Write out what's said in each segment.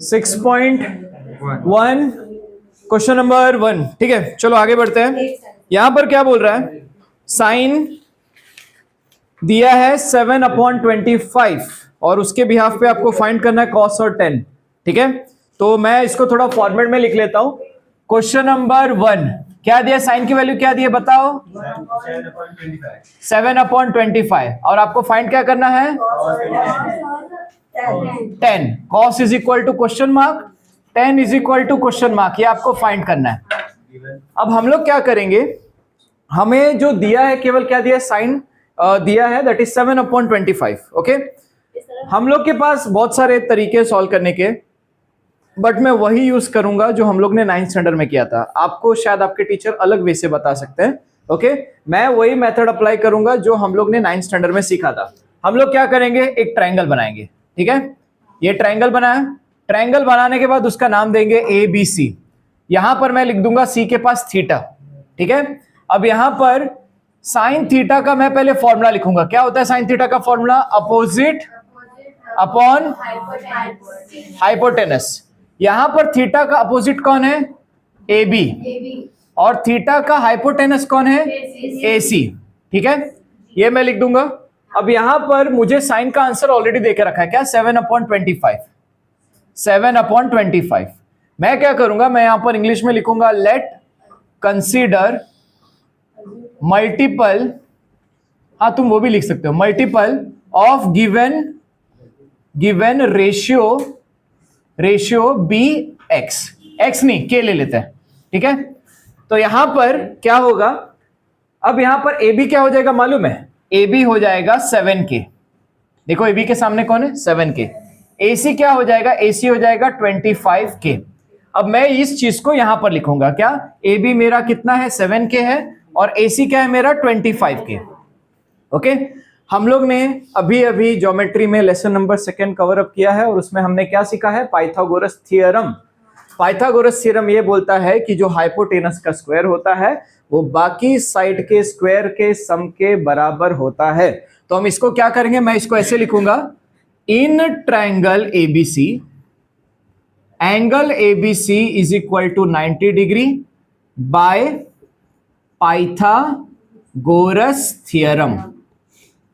6.1 question number 1। ठीक है, चलो आगे बढ़ते हैं। यहां पर क्या बोल रहा है, साइन दिया है 7/25 और उसके बिहाफ पे आपको फाइंड करना है cos और tan। ठीक है, तो मैं इसको थोड़ा फॉर्मेट में लिख लेता हूं। क्वेश्चन नंबर 1 क्या दिया, साइन की वैल्यू क्या दी है बताओ, 7/25 और आपको फाइंड क्या करना है, tan। cos is equal to question mark, tan is equal to question mark, ये आपको फाइंड करना है। अब हम लोग क्या करेंगे, हमें जो दिया है केवल क्या दिया है, साइन दिया है, दैट इज 7/25। ओके, हम लोग के पास बहुत सारे तरीके सॉल्व करने के, बट मैं वही यूज करूंगा जो हम लोग ने 9th स्टैंडर्ड में किया था। आपको शायद आपके टीचर अलग वे से बता सकते हैं। ओके, मैं वही मेथड अप्लाई करूंगा जो हम लोग ने 9th स्टैंडर्ड में सीखा था। हम लोग क्या करेंगे, एक ट्रायंगल बनाएंगे। ठीक है, ये ट्रायंगल बनाया, ट्रायंगल बनाने के बाद उसका नाम देंगे ABC। यहां पर मैं लिख दूंगा C के पास थीटा। ठीक है, अब यहां पर साइन थीटा का मैं पहले फॉर्मूला लिखूंगा। क्या होता है साइन थीटा का फॉर्मूला, अपोजिट अपॉन हाइपोटेनस। यहां पर थीटा का अपोजिट कौन है, AB, और थीटा का हाइपोटेनस कौन है, AC। ठीक है, ये मैं लिख दूंगा। अब यहां पर मुझे साइन का आंसर ऑलरेडी देके रखा है, क्या, 7/25। 7/25 मैं क्या करूंगा, मैं यहां पर इंग्लिश में लिखूंगा, लेट कंसीडर मल्टीपल, हाँ तुम वो भी लिख सकते हो, multiple of given ratio B X नहीं के ले लेते हैं। ठीक है, तो यहां पर क्या होगा, अब यहां पर ए बी क्या हो जाएगा मालूम है, ए बी हो जाएगा 7K। देखो ए बी के सामने कौन है, 7K। ए सी क्या हो जाएगा, ए सी हो जाएगा 25K। अब मैं इस चीज को यहां पर लिखूंगा, क्या, ए बी मेरा कितना है, 7K है, और ए सी क्या है मेरा, 25K। ओके, हम लोग ने अभी अभी ज्योमेट्री में लेसन नंबर 2 कवर अप किया है और उसमें हमने क्या सीखा है, पाइथागोरस थ्योरम। पाइथागोरस थ्योरम ये बोलता है कि जो हाइपोटेनस का स्क्वायर होता है वो बाकी साइड के स्क्वायर के सम के बराबर होता है। तो हम इसको क्या करेंगे, मैं इसको ऐसे लिखूंगा, in triangle ABC angle ABC is equal to 90 degree by Pythagoras theorem.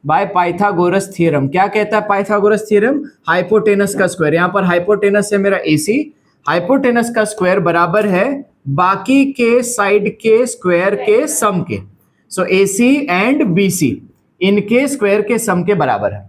By Pythagoras theorem क्या कहता है पाइथागोरस थ्योरम, हाइपोटेनस का स्क्वायर, यहां पर हाइपोटेनस है मेरा AC, हाइपोटेनस का स्क्वायर बराबर है बाकी के साइड के स्क्वायर के सम के। सो AC एंड BC इनके स्क्वायर के सम के बराबर है।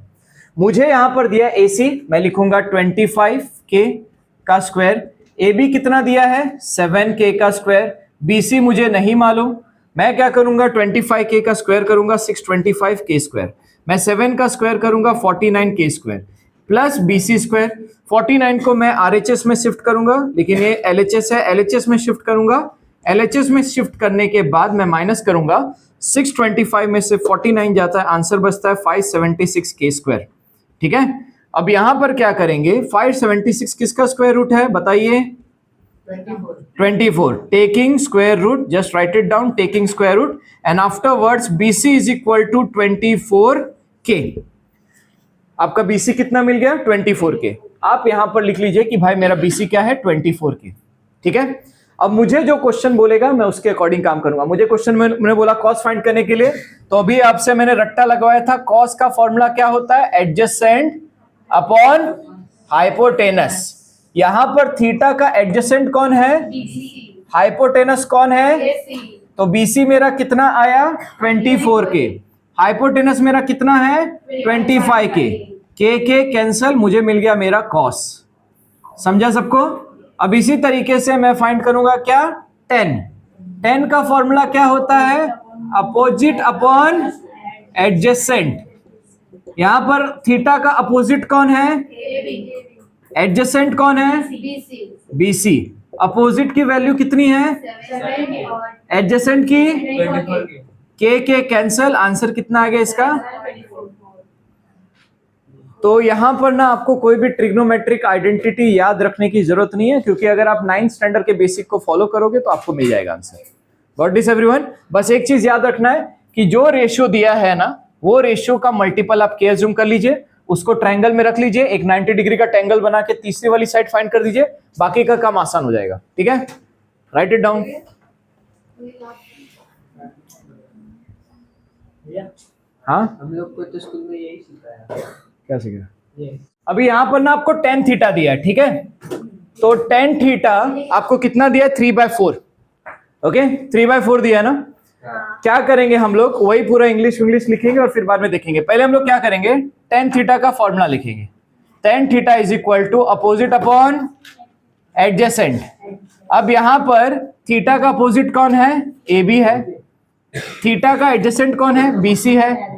मुझे यहां पर दिया AC, मैं लिखूंगा 25K का स्क्वायर, AB कितना दिया है, 7K का स्क्वायर, BC मुझे नहीं मालूम, मैं क्या करूंगा, 25K का स्क्वायर करूंगा 625K स्क्वायर, मैं 7 का स्क्वायर करूंगा 49K square plus BC square. 49 को मैं RHS में शिफ्ट करूंगा, लेकिन ये LHS है, LHS में शिफ्ट करूंगा, LHS में शिफ्ट करने के बाद मैं माइनस करूंगा, 625 में से 49 जाता है, आंसर बचता है 576K स्क्वायर। ठीक है, अब यहां पर क्या करेंगे, 576 किसका स्क्वायर रूट है बताइए, 24। Taking square root, just write it down, taking square root and afterwards BC is equal to 24K। आपका BC कितना मिल गया, 24K। आप यहां पर लिख लीजिए कि भाई मेरा BC क्या है, 24K। ठीक है, अब मुझे जो क्वेश्चन बोलेगा मैं उसके अकॉर्डिंग काम करूंगा। मुझे क्वेश्चन में मैंने बोला कॉस फाइंड करने के लिए, तो अभी आपसे मैंने रट्टा लगवाया था, कॉस का फॉर्मूला क्या होता है, एडजेसेंट अपॉन हाइपोटेनस। यहां पर थीटा का एडजेसेंट कौन है, हाइपोटेनस कौन है, तो BC मेरा कितना आया, 24K, हाइपोटेनस मेरा कितना है, 25K, के कैंसल, मुझे मिल गया मेरा कॉस। समझा सबको। अब इसी तरीके से मैं फाइंड करूंगा क्या, tan का फॉर्मूला क्या होता है, अपोजिट अपॉन एडजेसेंट। यहां पर थीटा का अपोजिट कौन है, एडजेसेंट कौन है, BC। अपोजिट की वैल्यू कितनी है, एडजेसेंट की, के कैंसल, आंसर कितना आ गया इसका। तो यहां पर ना आपको कोई भी ट्रिग्नोमेट्रिक आइडेंटिटी याद रखने की जरूरत नहीं है, क्योंकि अगर आप 9th स्टैंडर्ड के बेसिक को फॉलो करोगे तो आपको मिल जाएगा आंसर। Got this everyone. बस एक चीज याद रखना है कि जो रेशियो दिया है ना, वो रेशियो का मल्टीपल आप के अज्यूम कर लीजिए, उसको ट्रायंगल में रख लीजिए, एक 90 डिग्री का ट्रायंगल बना के तीसरी वाली साइड फाइंड कर दीजिए, बाकी का काम आसान हो जाएगा। ठीक है, राइट इट डाउन। हाँ, हम लोग को तो स्कूल में यही सिखाया। क्या सीखा? अभी यहां पर ना आपको tan थीटा दिया है, ठीक है, तो tan थीटा आपको कितना दिया है? 3/4। ओके, 3/4 दिया है ना। क्या करेंगे हम लोग, वही पूरा इंग्लिश लिखेंगे और फिर बाद में देखेंगे। पहले हम लोग क्या करेंगे, tan थीटा का फॉर्मूला लिखेंगे। tan theta is equal to opposite upon adjacent. अब यहां पर थीटा का अपोजिट कौन है? ए बी है। थीटा का एडजेसेंट कौन है? BC है।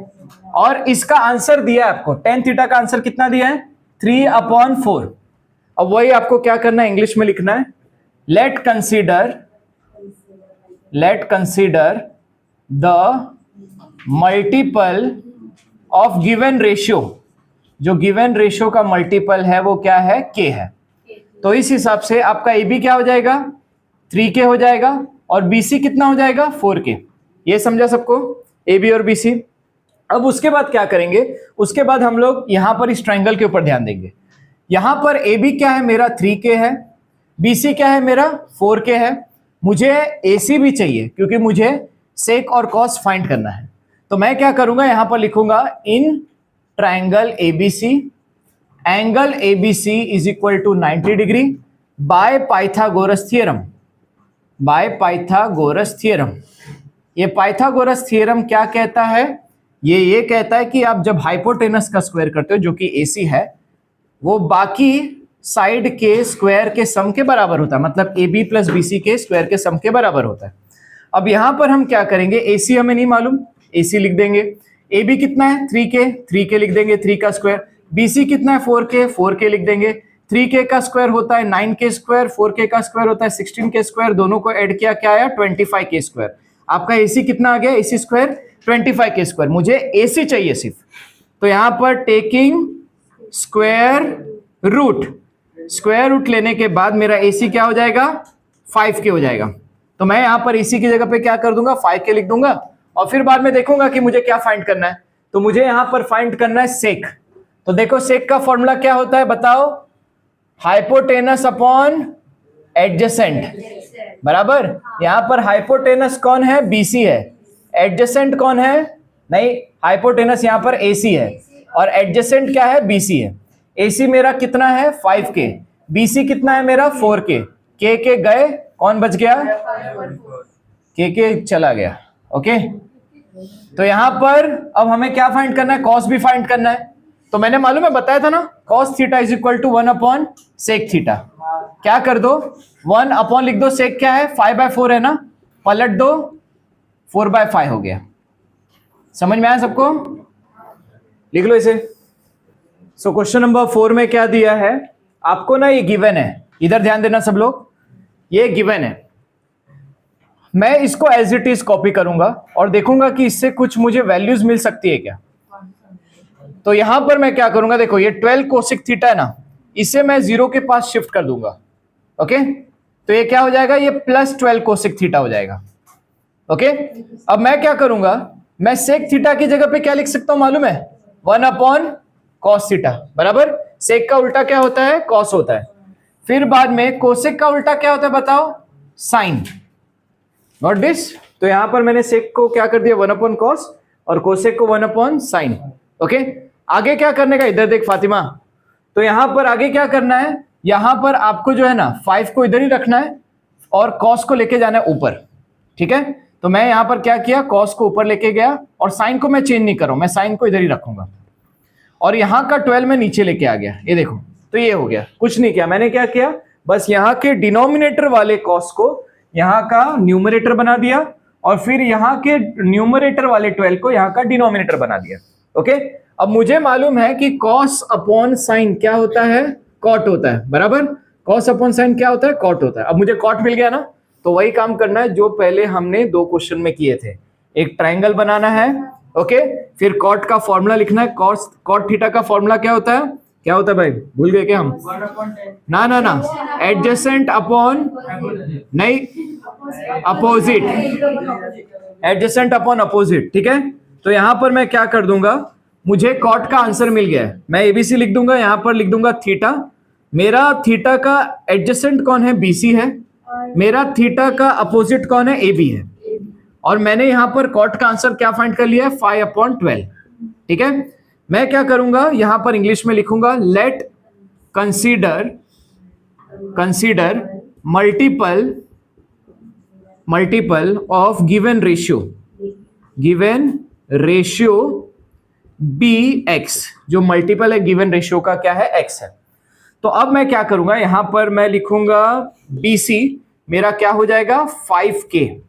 और इसका आंसर दिया है आपको, tan थीटा का आंसर कितना दिया है? 3/4। अब वही आपको क्या करना है, इंग्लिश में लिखना है। Late consider the multiple of given ratio. जो गिवन रेशियो का मल्टीपल है वो क्या है? K है। तो इस हिसाब से आपका AB क्या हो जाएगा? 3K हो जाएगा, और BC कितना हो जाएगा? 4K। ये समझा सबको, AB और BC। अब उसके बाद क्या करेंगे, उसके बाद हम लोग यहां पर इस ट्रायंगल के ऊपर ध्यान देंगे। यहां पर AB क्या है मेरा? 3K है। BC क्या है मेरा? 4K है। मुझे AC भी चाहिए क्योंकि मुझे सेक और कॉस फाइंड करना है। तो मैं क्या करूंगा, यहां पर लिखूंगा in triangle ABC angle ABC is equal to 90 degree by Pythagoras theorem. ये पाइथागोरस थ्योरम क्या कहता है? ये कहता है कि आप जब हाइपोटेनस का स्क्वायर करते हो जो कि AC है, वो बाकी साइड के स्क्वायर के सम के बराबर होता है, मतलब AB प्लस BC के स्क्वायर के सम के बराबर होता है। अब यहां पर हम क्या करेंगे, AC हमें नहीं मालूम, AC लिख देंगे। AB कितना है? 3K लिख देंगे, 3 का स्क्वायर। BC कितना है? 4K लिख देंगे। 3K का स्क्वायर होता है 9K स्क्वायर, 4K का स्क्वायर होता है 16K स्क्वायर, दोनों को ऐड किया क्या आया? 25K square. आपका AC कितना आ गया? AC square 25K square. मुझे AC चाहिए सिर्फ, तो यहां पर टेकिंग स्क्वायर रूट लेने के बाद मेरा AC क्या हो जाएगा? 5K हो जाएगा। तो मैं यहां पर AC की जगह पे क्या कर दूंगा? 5K लिख दूंगा, और फिर बाद में देखूंगा कि मुझे क्या फाइंड करना है। तो मुझे यहां पर फाइंड करना है सेक। तो देखो सेक का फॉर्मूला क्या होता है बताओ? हाइपोटेनस अपॉन एडजेसेंट, बराबर। यहां पर हाइपोटेनस कौन है? BC है। एडजेसेंट कौन है? नहीं, हाइपोटेनस यहां पर AC है और एडजेसेंट क्या है? BC है। AC मेरा कितना है? 5K। BC कितना है मेरा? 4K। K गए, कौन बच गया? K चला गया। ओके, तो यहां पर अब हमें क्या फाइंड करना है? कॉस भी फाइंड करना है। तो मैंने मालूम है, बताया था ना, cos theta is equal to 1 upon sec theta. क्या कर दो? 1 अपॉन लिख दो, सेक क्या है? 5/4 है ना, पलट दो, 4/5 हो गया। समझ में आया सबको? लिख लो इसे। सो क्वेश्चन नंबर 4 में क्या दिया है आपको ना, ये गिवन है, इधर ध्यान देना सब लोग, ये गिवन है। मैं इसको एज इट इज कॉपी करूंगा और देखूंगा कि इससे कुछ मुझे वैल्यूज मिल सकती है क्या। तो यहां पर मैं क्या करूंगा, देखो ये 12 कोसेक थीटा है ना, इसे मैं 0 के पास शिफ्ट कर दूंगा। ओके, तो ये क्या हो जाएगा? ये +12 कोसेक थीटा हो जाएगा। ओके, अब मैं क्या करूंगा, मैं सेक थीटा की जगह पे क्या लिख सकता हूं मालूम है? 1 अपॉन कॉस थीटा, बराबर। सेक का उल्टा क्या होता है? कॉस होता है। फिर बाद में कोसेक का उल्टा क्या होता है बताओ? साइन। Not this. तो यहां पर मैंने सेक को क्या कर दिया? 1 अपॉन कॉस, और कोसेक को 1 अपॉन साइन। ओके, आगे क्या करने का? इधर देख फातिमा। तो यहां पर आगे क्या करना है? यहां पर आपको जो है ना 5 को इधर ही रखना है और कॉस को लेके जाना है ऊपर। ठीक है, तो मैं यहां पर क्या किया? कॉस को ऊपर लेके गया, और साइन को मैं चेंज नहीं कर रहा हूं, मैं साइन को इधर ही रखूंगा। और यहां का 12 में नीचे लेके आ गया, ये देखो। तो ये हो गया, कुछ नहीं किया मैंने। क्या किया? बस यहां के डिनोमिनेटर वाले कॉस को यहां का न्यूमरेटर बना दिया, और फिर यहां के न्यूमरेटर वाले 12 को यहां का डिनोमिनेटर बना दिया। ओके, अब मुझे मालूम है कि कॉस अपॉन साइन क्या होता है? कॉट होता है, बराबर। कॉस अपॉन साइन क्या होता है? कॉट होता है। अब मुझे कॉट मिल गया ना, तो वही काम करना है जो पहले हमने 2 क्वेश्चन में किए थे। एक ट्रायंगल बनाना है, ओके, फिर कॉट का फॉर्मूला लिखना है। कॉट थीटा का फॉर्मूला क्या होता है? क्या होता है भाई, भूल गए क्या हम? ना, एडजेसेंट अपॉन, नहीं, अपोजिट। Adjacent upon opposite. ठीक है, तो यहां पर मैं क्या कर दूंगा? मुझे कॉट का आंसर मिल गया है। मैं एबीसी लिख दूंगा, यहां पर लिख दूंगा थीटा। मेरा थीटा का एडजेसेंट कौन है? बीसी है। मेरा थीटा का अपोजिट कौन है? एबी है। और मैंने यहां पर कॉट का आंसर क्या फाइंड कर लिया है? 5/12। ठीक है, मैं क्या करूंगा, यहां पर इंग्लिश में लिखूंगा let consider multiple of given ratio B X. जो मल्टीपल है गिवन रेशियो का क्या है? एक्स है। तो अब मैं क्या करूंगा, यहां पर मैं लिखूंगा बीसी मेरा क्या हो जाएगा? 5K।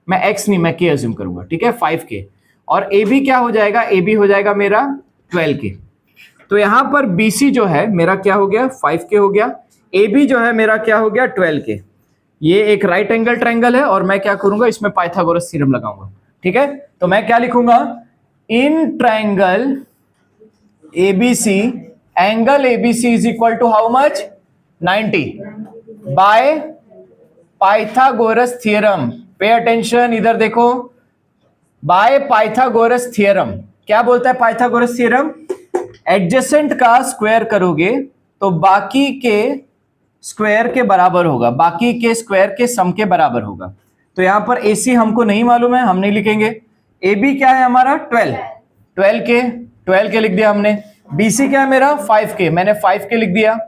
मैं एक्स नहीं, मैं के अज्यूम करूंगा। ठीक है, 5K। और ए बी क्या हो जाएगा? ए बी हो जाएगा मेरा 12K। तो यहां पर BC जो है मेरा क्या हो गया? 5K हो गया। ए बी जो है मेरा क्या हो गया? 12K। ये एक राइट एंगल ट्रायंगल है और मैं क्या करूंगा, इसमें पाइथागोरस थ्योरम लगाऊंगा। ठीक है, तो मैं क्या लिखूंगा, in triangle ABC angle ABC is equal to how much? 90 by Pythagoras theorem. Pay attention, इधर देखो, बाय पाइथागोरस थ्योरम। क्या बोलता है पाइथागोरस थ्योरम? एडजेसेंट का स्क्वायर करोगे तो बाकी के स्क्वायर के बराबर होगा, बाकी के स्क्वायर के सम के बराबर होगा। तो यहां पर AC हमको नहीं मालूम है, हम नहीं लिखेंगे। AB क्या है हमारा? 12K लिख दिया हमने। BC क्या है मेरा? 5K, मैंने 5K लिख दिया।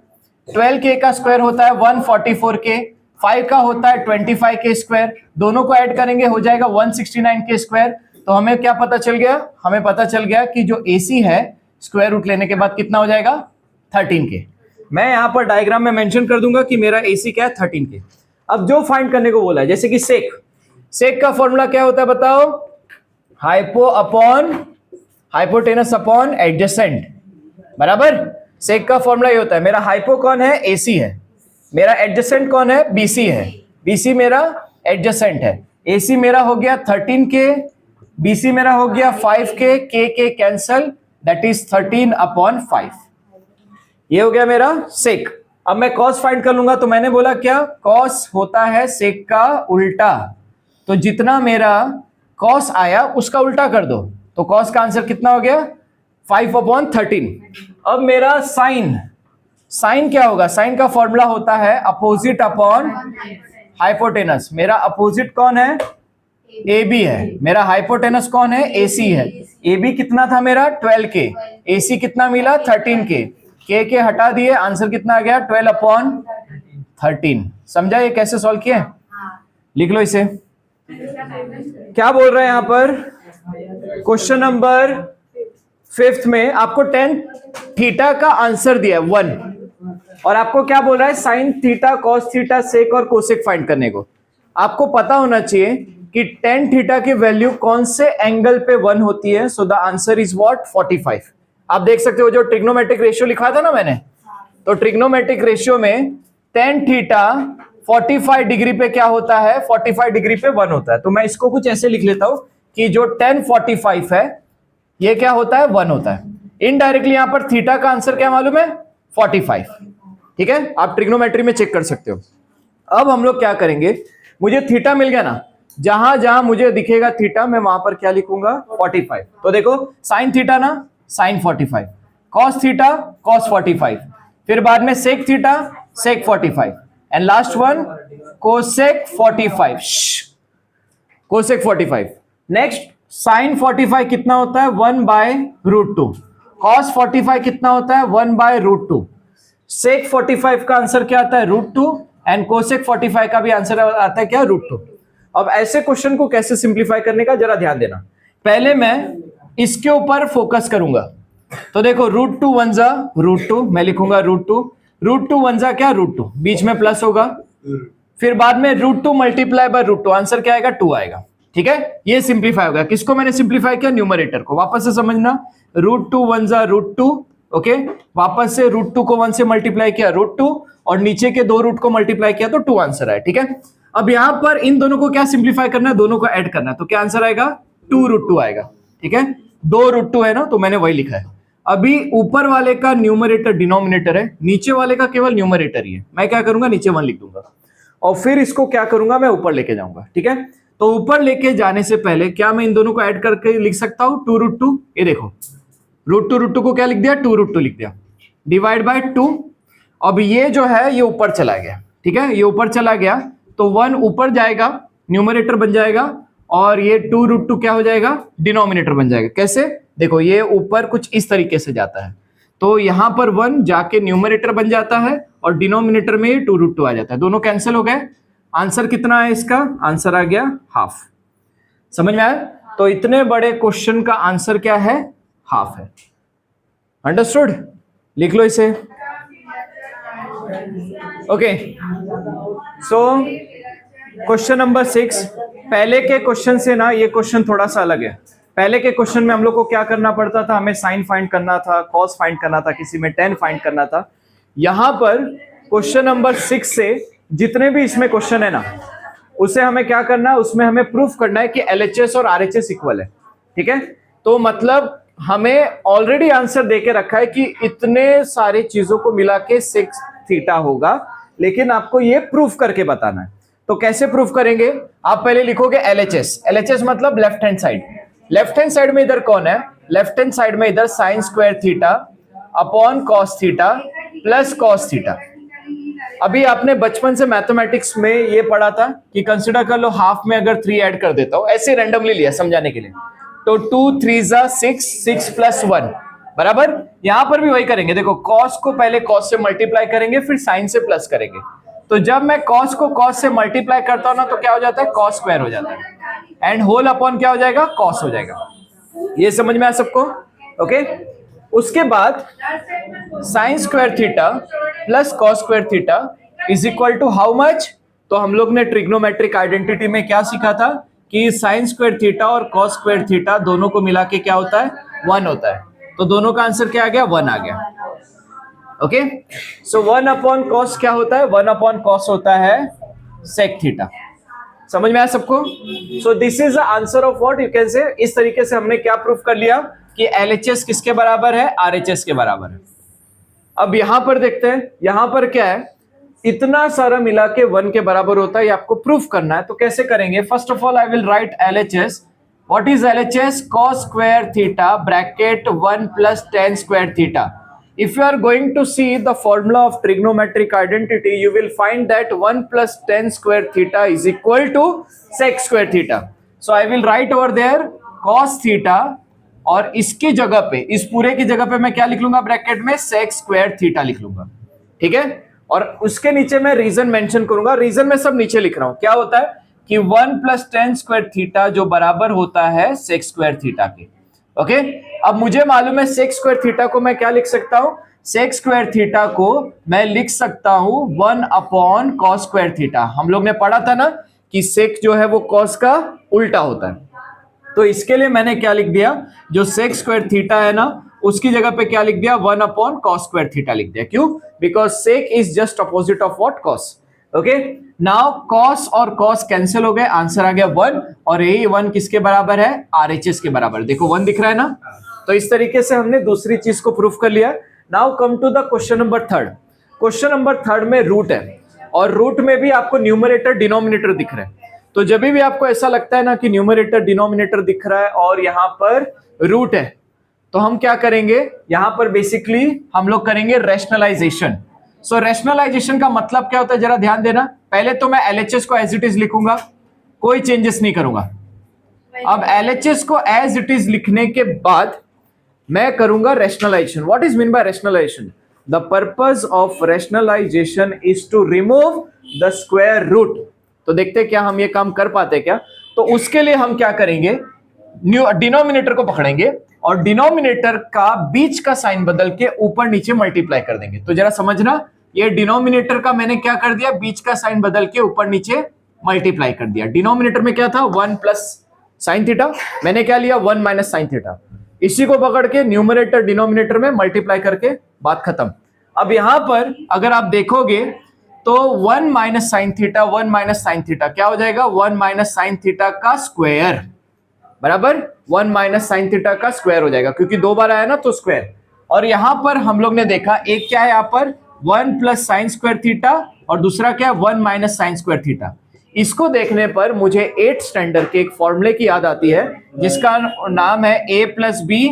12K का स्क्वायर होता है 144K, 5 का होता है 25K स्क्वायर। दोनों को ऐड करेंगे हो जाएगा 169K स्क्वायर। तो हमें क्या पता चल गया? हमें पता चल गया कि जो AC है स्क्वायर रूट लेने के बाद कितना हो जाएगा? 13K। मैं यहां पर डायग्राम में मेंशन कर दूंगा कि मेरा AC क्या है? 13K। अब जो फाइंड करने को बोला है, जैसे कि सेक का फॉर्मूला क्या होता है बताओ? हाइपोटेनस अपॉन एडजेसेंट, बराबर। सेक का फॉर्मूला ये होता है। मेरा हाइपो कौन है? AC है। मेरा एडजेसेंट कौन है? BC है। BC मेरा एडजेसेंट है। AC मेरा हो गया 13K, BC मेरा हो गया 5K, K cancel, that is 13/5। ये हो गया मेरा सेक। अब मैं कॉस फाइंड कर लूंगा, तो मैंने बोला क्या? कॉस होता है सेक का उल्टा। तो जितना मेरा कॉस आया उसका उल्टा कर दो, तो कॉस का आंसर कितना हो गया? 5/13। अब मेरा साइन क्या होगा? साइन का फॉर्मूला होता है अपोजिट अपॉन हाइपोटेनस। मेरा अपोजिट कौन है? AB है। मेरा हाइपोटेनस कौन है? AC है। AB कितना था मेरा? 12K। AC कितना मिला? 13K। के हटा दिए, आंसर कितना आ गया? 12/13। समझा ये कैसे सॉल्व किया? लिख लो इसे। क्या बोल रहे हैं यहां पर? क्वेश्चन नंबर 5 में आपको tan थीटा का आंसर दिया है 1, और आपको क्या बोल रहा है? साइन थीटा, कॉस थीटा, सेक और कोसेक फाइंड करने को। आपको पता होना चाहिए कि tan थीटा की वैल्यू कौन से एंगल पे 1 होती है। So the answer is what? 45। आप देख सकते हो जो ट्रिग्नोमेट्रिक रेशियो लिखा था ना मैंने, तो ट्रिग्नोमेट्रिक रेशियो में tan थीटा 45 डिग्री पे क्या होता है? 45 डिग्री पे 1 होता है। तो मैं इसको कुछ ऐसे लिख लेता हूं कि जो tan 45 है ये क्या होता है? 1 होता है। इनडायरेक्टली यहां पर थीटा का आंसर क्या मालूम है? 45। ठीक है, आप ट्रिग्नोमेट्री में चेक कर सकते हो। अब हम लोग क्या करेंगे, मुझे थीटा मिल गया ना, जहां जहां मुझे दिखेगा थीटा मैं वहां पर क्या लिखूंगा? 45। तो देखो साइन थीटा ना, साइन 45, कॉस थीटा, कॉस 45, फिर बाद में sec theta, sec 45, and last one cosec 45। Cosec 45। Next sine 45 कितना होता है? 1/√2। कॉस 45 कितना होता है? 1/√2। सेक 45 का आंसर क्या आता है? √2, एंड कोसेक 45 का भी आंसर आता है क्या? √2। अब ऐसे क्वेश्चन को कैसे सिंप्लीफाई करने का जरा ध्यान देना। पहले मैं इसके ऊपर फोकस करूंगा। तो देखो √2 1 जा √2, मैं लिखूंगा √2, √2 1 जा क्या? √2, बीच में प्लस होगा, फिर बाद में √2 मल्टीप्लाई बाय √2, आंसर क्या आएगा? 2 आएगा। ठीक है, ये सिंप्लीफाई होगा। किसको मैंने सिंप्लीफाई किया? न्यूमरेटर को। वापस से समझना, √2 1 जा √2, ओके, वापस से √2 को 1 से मल्टीप्लाई किया √2, और नीचे के 2 रूट को मल्टीप्लाई किया तो 2 आंसर आया। ठीक है, अब यहां पर इन दोनों को क्या सिंप्लीफाई करना है? दोनों को ऐड करना है। तो क्या आंसर आएगा? 2√2 आएगा। ठीक है, 2√2 है ना, तो मैंने वही लिखा है। अभी ऊपर वाले का न्यूमरेटर डिनोमिनेटर है, नीचे वाले का केवल न्यूमरेटर ही है। मैं क्या करूंगा? नीचे 1 लिख दूंगा, और फिर इसको क्या करूंगा? मैं ऊपर लेके जाऊंगा। ठीक है, तो ऊपर लेके जाने से पहले क्या मैं इन दोनों को ऐड करके लिख सकता हूं? 2√2। ये देखो रूट टू को क्या लिख दिया, 2√2 लिख दिया, डिवाइड बाय 2। अब ये जो है ये ऊपर चला गया, ठीक है, ये ऊपर चला गया तो 1 ऊपर जाएगा, न्यूमरेटर बन जाएगा, और ये 2√2 क्या हो जाएगा, डिनोमिनेटर बन जाएगा। कैसे, देखो ये ऊपर कुछ इस तरीके से जाता है, तो यहां पर 1 जाके न्यूमरेटर बन जाता है और डिनोमिनेटर में 2√2 आ जाता है, दोनों कैंसिल हो गए। आंसर कितना है इसका, आंसर आ गया हाफ। समझ में आया? तो इतने बड़े क्वेश्चन का आंसर क्या है, हाफ है। अंडरस्टूड? लिख लो इसे। Okay, so question number 6। पहले के क्वेश्चन से ना ये क्वेश्चन थोड़ा सा अलग है। पहले के क्वेश्चन में हम लोग को क्या करना पड़ता था, हमें साइन फाइंड करना था, कॉस फाइंड करना था, किसी में टेन फाइंड करना था। यहां पर क्वेश्चन नंबर 6 से जितने भी इसमें क्वेश्चन है ना, उसे हमें क्या करना है, उसमें हमें प्रूफ करना है कि LHS और RHS इक्वल है। ठीक है, तो मतलब हमें ऑलरेडी आंसर देके रखा है कि इतने सारे चीजों को मिला के 6 थीटा होगा, लेकिन आपको ये प्रूफ करके बताना है। तो कैसे प्रूफ करेंगे, आप पहले लिखोगे LHS मतलब left hand side. Left hand side में इधर कौन है, लेफ्ट हैंड साइड में इधर sign square theta upon cos theta plus cos theta. अभी आपने बचपन से मैथमेटिक्स में ये पढ़ा था कि कंसिडर कर लो हाफ में अगर 3 ऐड कर देता हूं, ऐसे रैंडमली लिया समझाने के लिए, तो 2 3 6, 6 प्लस 1 बराबर। यहां पर भी वही करेंगे, देखो कॉस को पहले कॉस से मल्टीप्लाई करेंगे, फिर साइन से प्लस करेंगे। तो जब मैं कॉस को कॉस से मल्टीप्लाई करता हूं ना, तो क्या हो जाता है, कॉस स्क्वायर हो जाता है, एंड होल अपॉन क्या हो जाएगा, कॉस हो जाएगा। ये समझ में आया सबको? ओके, उसके बाद sine square theta plus cos square theta is equal to how much. तो हम लोग ने ट्रिग्नोमेट्रिक आइडेंटिटी में क्या सीखा था कि साइन स्क्वायर थीटा और कॉस स्क्वायर थीटा दोनों को मिला के क्या होता है, 1 होता है। तो दोनों का आंसर क्या आ गया, 1 आ गया। ओके, सो 1 अपॉन कॉस क्या होता है, 1 अपॉन कॉस होता है सेक थीटा। समझ में आया सबको? So this is the answer of what you can say. इस तरीके से हमने क्या प्रूफ कर लिया कि LHS किसके बराबर है, RHS के बराबर है। अब यहां पर देखते हैं, यहां पर क्या है, इतना सारा मिला के 1 के बराबर होता है, ये आपको प्रूफ करना है। तो कैसे करेंगे, first of all I will write LHS। What is LHS, cos square theta bracket 1 plus tan square theta. If you are going to see the formula of trigonometric identity, you will find that 1 plus tan square theta is equal to sec square theta. So I will write over there cos theta, और इसकी जगह पे, इस पूरे की जगह पे मैं क्या लिख लूंगा ब्रैकेट में, sec square theta लिख लूंगा। ठीक है, और उसके नीचे मैं रीजन मेंशन करूंगा। रीजन में सब नीचे लिख रहा हूं, क्या होता है कि 1 प्लस tan स्क्वायर थीटा जो बराबर होता है sec स्क्वायर थीटा के। ओके, अब मुझे मालूम है सेक स्क्वायर थीटा को मैं क्या लिख सकता हूं, सेक स्क्वायर थीटा को मैं लिख सकता हूं 1 अपॉन कॉस स्क्वायर थीटा। हम लोग ने पढ़ा था ना कि सेक जो है वो कॉस का उल्टा होता है। तो इसके लिए मैंने क्या लिख दिया, जो सेक स्क्वायर थीटा है ना, उसकी जगह पे क्या लिख दिया, 1 अपॉन कॉस स्क्वायर थीटा लिख दिया। क्यों, because sec is just opposite of what, cos. Okay, now cos और कॉस कैंसिल हो गए, आंसर आ गया 1, और यही 1 किसके बराबर है, RHS के बराबर। देखो 1 दिख रहा है ना। तो इस तरीके से हमने दूसरी चीज को प्रूफ कर लिया। Now come to the question number 3। Question number 3 में रूट है, और रूट में भी आपको न्यूमरेटर डिनोमिनेटर दिख रहा है। तो जब भी आपको ऐसा लगता है ना कि न्यूमरेटर डिनोमिनेटर दिख रहा है और यहाँ पर रूट है, तो हम क्या करेंगे, यहां पर बेसिकली हम लोग करेंगे रैशनलाइजेशन। सो रैशनलाइजेशन का मतलब क्या होता है, जरा ध्यान देना। पहले तो मैं LHS को एज इट इज लिखूंगा, कोई चेंजेस नहीं करूंगा। अब LHS को एज इट इज लिखने के बाद मैं करूंगा rationalisation. What is mean by rationalisation, the purpose of rationalisation is to remove the square root. तो देखते हैं क्या हम ये काम कर पाते क्या। तो उसके लिए हम क्या करेंगे, डिनोमिनेटर को पकड़ेंगे और डिनोमिनेटर का बीच का साइन बदल के ऊपर नीचे मल्टीप्लाई कर देंगे। तो जरा समझना, ये डिनोमिनेटर का मैंने क्या कर दिया, बीच का साइन बदल के ऊपर नीचे मल्टीप्लाई कर दिया। डिनोमिनेटर में क्या था, 1 प्लस साइन थीटा, मैंने क्या लिया 1 माइनस साइन थीटा। इसी को पकड़ के न्यूमरेटर डिनोमिनेटर में मल्टीप्लाई करके बात खत्म। अब यहां पर अगर आप देखोगे तो 1 minus sine theta, 1 minus sine theta क्या हो जाएगा, 1 माइनस साइन थीटा का स्क्वायर बराबर 1 माइनस साइन थीटा का स्क्वायर हो जाएगा, क्योंकि 2 बार आया ना तो स्क्वायर। और यहां पर हम लोग ने देखा एक क्या है, यहाँ पर 1 प्लस साइन स्क्वायर थीटा, और दूसरा क्या है 1 माइनस साइन स्क्वायर थीटा। इसको देखने पर मुझे 8th स्टैंडर्ड के एक फॉर्मूले की याद आती है, जिसका नाम है a plus B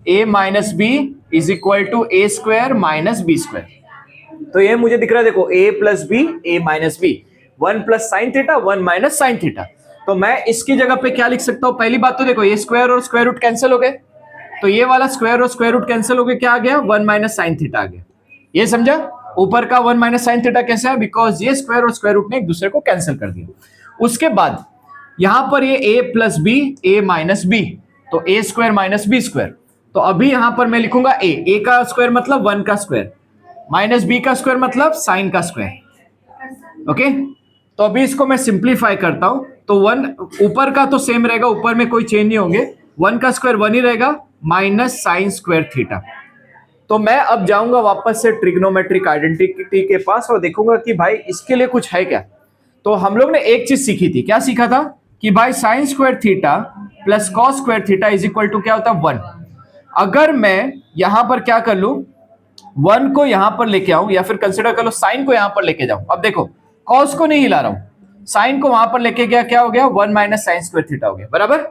a minus B is equal to A square minus B square. तो ये मुझे दिख रहा है, देखो a plus B A minus B, 1 plus sine theta 1 minus sine theta. तो मैं इसकी जगह पे क्या लिख सकता हूं? पहली बात तो देखो ये स्क्वायर और स्क्वायर रूट कैंसिल हो गए, तो ये वाला स्क्वायर और स्क्वायर रूट कैंसिल हो गए, क्या आ गया? 1 माइनस साइन थीटा आ गया। ये समझा? ऊपर का 1 माइनस साइन थीटा कैसे है? बिकॉज ये स्क्वायर और स्क्वायर रूट ने एक दूसरे को कैंसिल कर दिया। उसके बाद यहां पर ये a plus B A minus B, तो A square minus B square. तो अभी यहां पर मैं लिखूंगा ए का स्क्वायर मतलब 1 का स्क्वायर, माइनस बी का स्क्वायर मतलब साइन का स्क्वायर। ओके, तो अभी इसको मैं सिंप्लीफाई करता हूं, तो 1 ऊपर का तो सेम रहेगा, ऊपर में कोई चेंज नहीं होंगे, 1 का स्क्वायर 1 ही रहेगा माइनस साइन स्क्वायर थीटा। तो मैं अब जाऊंगा वापस से ट्रिग्नोमेट्रिक आइडेंटिटी के पास और देखूंगा कि भाई इसके लिए कुछ है क्या। तो हम लोग ने एक चीज सीखी थी, क्या सीखा था? कि भाई sine square theta plus cos square theta is equal to क्या होता है? 1। अगर मैं यहां पर क्या कर लूं, 1 को यहां पर लेके आऊं, या फिर कंसिडर कर लो साइन को यहां पर लेके जाऊं। अब देखो कॉस को नहीं हिला रहा हूं, साइन को वहां पर लेके गया, क्या हो गया? 1 माइनस साइन स्क्वायर थीटा हो गया, बराबर।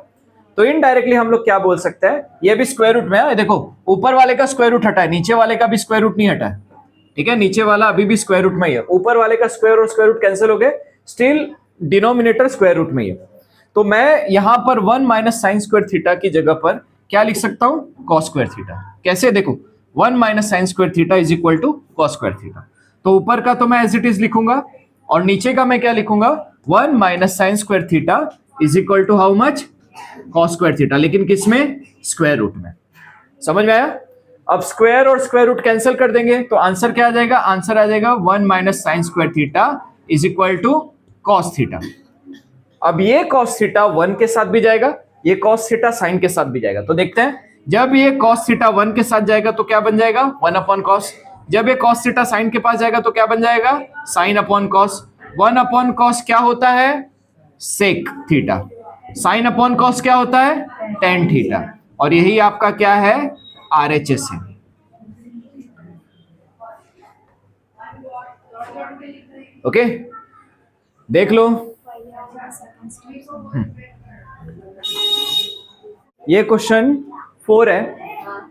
तो इनडायरेक्टली हम लोग क्या बोल सकते हैं, ये भी स्क्वायर रूट में है, देखो ऊपर वाले का स्क्वायर रूट हटा है, नीचे वाले का भी स्क्वायर रूट नहीं हटा है, ठीक है? नीचे वाला अभी भी स्क्वायर रूट में ही है, ऊपर वाले का स्क्वायर और स्क्वायर रूट कैंसिल हो गए, स्टिल डिनोमिनेटर स्क्वायर रूट में ही है। तो मैं यहां पर 1 माइनस साइन स्क्वायर थीटा की जगह पर क्या लिख सकता हूं? Cos square theta. कैसे? देखो 1 minus sine square theta is equal to cos square theta. तो ऊपर का तो मैं एज इट इज लिखूंगा, और नीचे का मैं क्या लिखूंगा? 1 minus sine square theta is equal to how much? Cos square theta, लेकिन किसमें? स्क्वायर रूट में। समझ में आया? अब स्क्वायर और स्क्वायर रूट कैंसिल कर देंगे, तो आंसर क्या आ जाएगा? आंसर आ जाएगा 1 minus sine square theta is equal to cos theta. अब ये कॉस थीटा 1 के साथ भी जाएगा, ये कॉस थीटा साइन के साथ भी जाएगा। तो देखते हैं, जब ये कॉस थीटा 1 के साथ जाएगा तो क्या बन जाएगा? 1 अपॉन कॉस। जब ये कॉस थीटा साइन के पास जाएगा तो क्या बन जाएगा? Sine upon cos. 1 upon cos क्या होता है? Sec theta. Sine upon cos क्या होता है? Tan theta. और यही आपका क्या है? आरएचएस है। ओके, देख लो, ये क्वेश्चन 4 है।